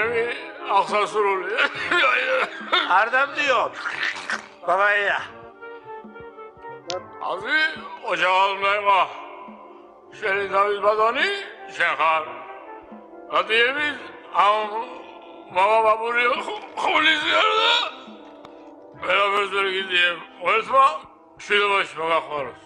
ჩემი აღსასრული. არ დამდიოთ. ბაბაია. აზი ოჯახალმება. შენი თავის ბატონი შენ ხარ. გადიების ამ მამაბაბური ხულიზიარ და ყველაფერს ვერ გიძიებ. ყველსმა მშვიდობაში მოგახმაროს.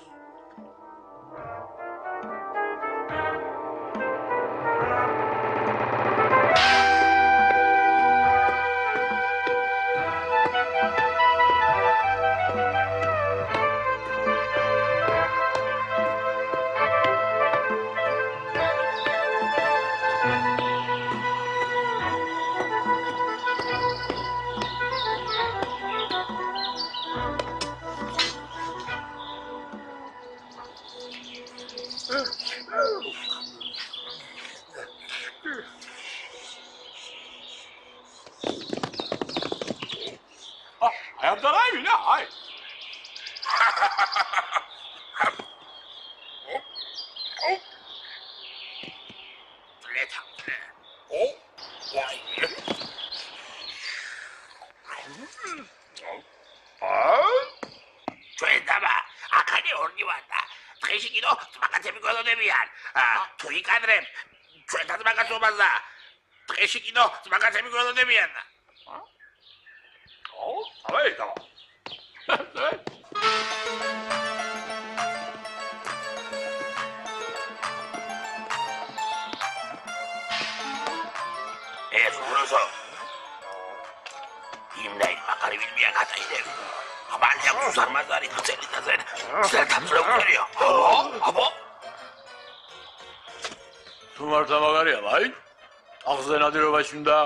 უნდა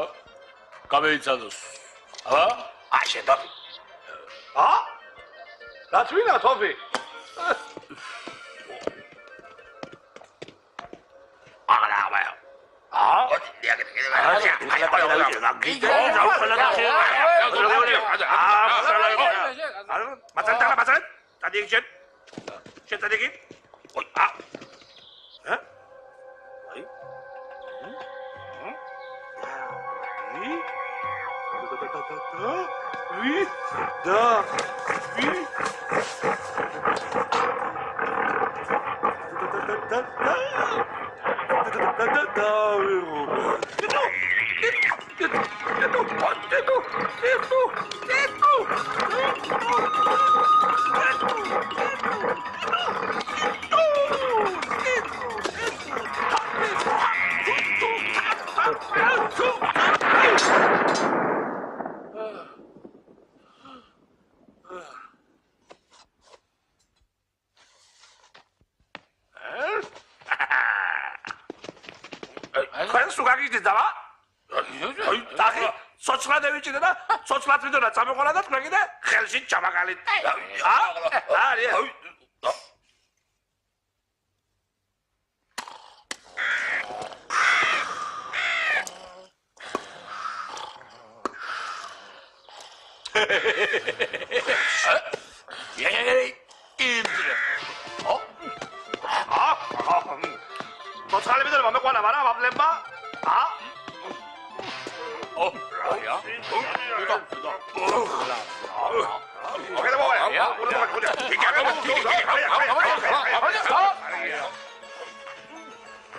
გამეიცადოს. აშე თოფი. რაც ვინა თოფი? აღარა.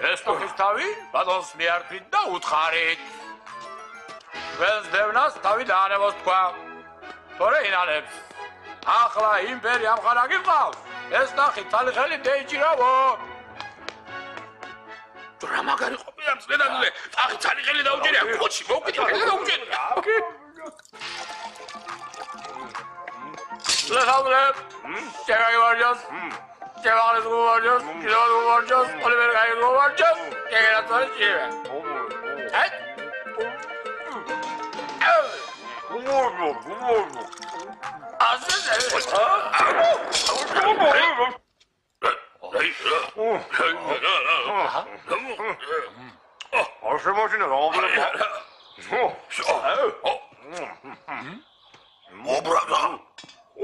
ეს თქოს თავი ბატონს მიართვით და უთხარით. ჩვენს დევნას თავი დაანებოს თქვა. თორე ინალებს. ახლა იმპერია მხარა გიყავს. ეს ნახი თალი ხელი დეიჭირავო. რა მაგარი ყოფილი ამ წლედანზე. ახი თალი ხელი დაუჭერია კოჩი მოვკიდე ხელი დაუჭერია. ლეჰავლებ. შეგაივარჯოს. Llevarles guardias, llevar guardias, Oliver Gay guardias, que era todo el chile. ¿Eh?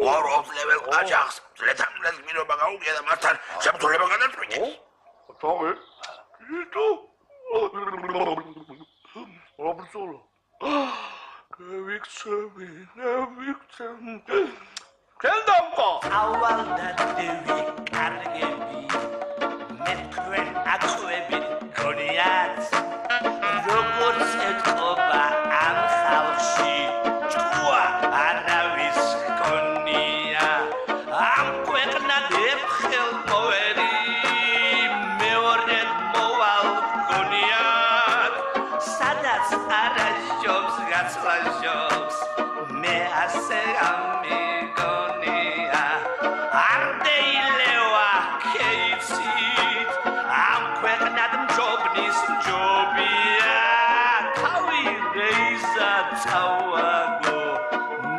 Warum level Ajax? Let's me know about the matter. Some to live on the street. ობრძოლო. გევიქცევი. გენდამყო. ავალდადები კარგები მე თქვენ აწვევით გონიათ როგორც ეთყობა ამ ხალხში ჭკუა არავის გონია ამ ქვეყნად ეხელმოვერი მეორედ მოვალ გონიათ სადაც არა ჟობს გაცლაჟობს მე ასე ამიგონია არდეილევა ქეიცით ამ ქვეყნად მჯობნის მჯობია თავი რეიზა წავაგო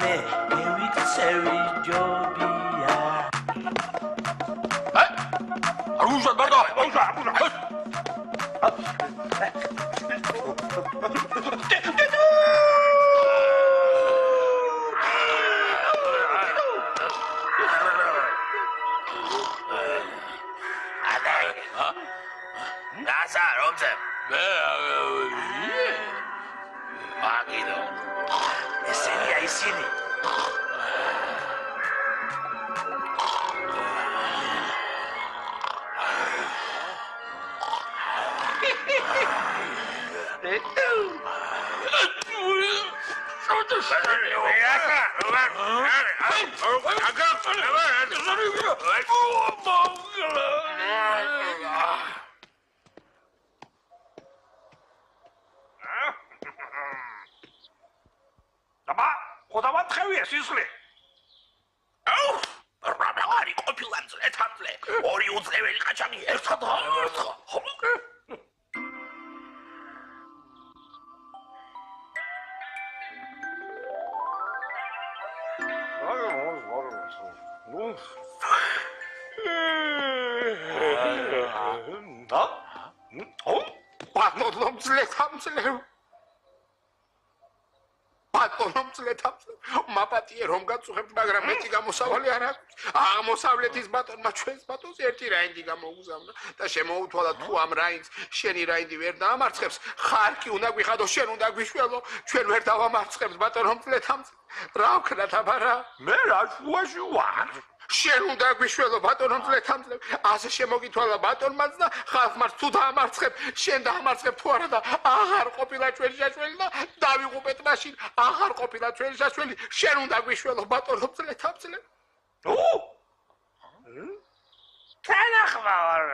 მე მივიქცევი ჯობია არ უშავ ბარდა Nasa, Romse. Agito. ისინი Აბა, ხოდავა თხევია სისხლი. აუ, რამე ყოფილან ძლეთამძლე. ორი უძლეველი ყაჩაღი ერთხა და ერთხა. ბატონო ძლეთამძლე. მაპატიე რომ გაწუხებთ, მაგრამ მეტი გამოსავალი არ აქვს. აღმოსავლეთის ბატონმა ჩვენს ბატონს ერთი რაინდი გამოუგზავნა და შემოუთვალა თუ ამ რაინდს შენი რაინდი ვერ დაამარცხებს, ხარკი უნდა გვიხადო, შენ უნდა გვიშველო, ჩვენ ვერ დავამარცხებს ბატონო ძლეთამძლე. რა ვქნათ აბარა? მე რა შუაში ვარ? შენ უნდა გვიშველო ბატონო ძლეთამძლე. ასე შემოგითვალა ბატონმაც და ხალხმაც თუ დაამარცხებ, შენ დაამარცხებ თუ არა და აღარ ყოფილა ჩვენი შეშველი და დავიღუპეთ მაშინ, აღარ ყოფილა ჩვენი შეშველი, შენ უნდა გვიშველო ბატონო ძლეთამძლე. თანახმოვარ.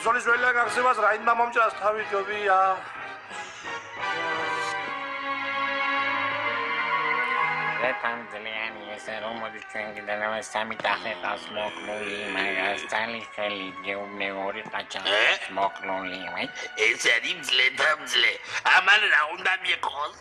ბრძოლის ველა გახსებას რაინდმა მომჭრას თავი ჯობია. Letandliani es el humo de chuengue de la sami tarjetas mokluli, magas tali feli geumne ori tachas mokluli, right? ეს არის ძლეთამძლე. ამან რა უნდა მიყოს?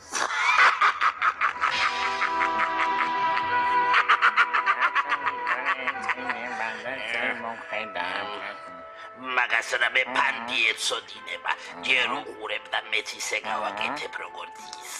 მაგას რამე ფანდი ეცოდინება. ჯერ უყურებ და მეც ისე გავაკეთებ როგორც ის.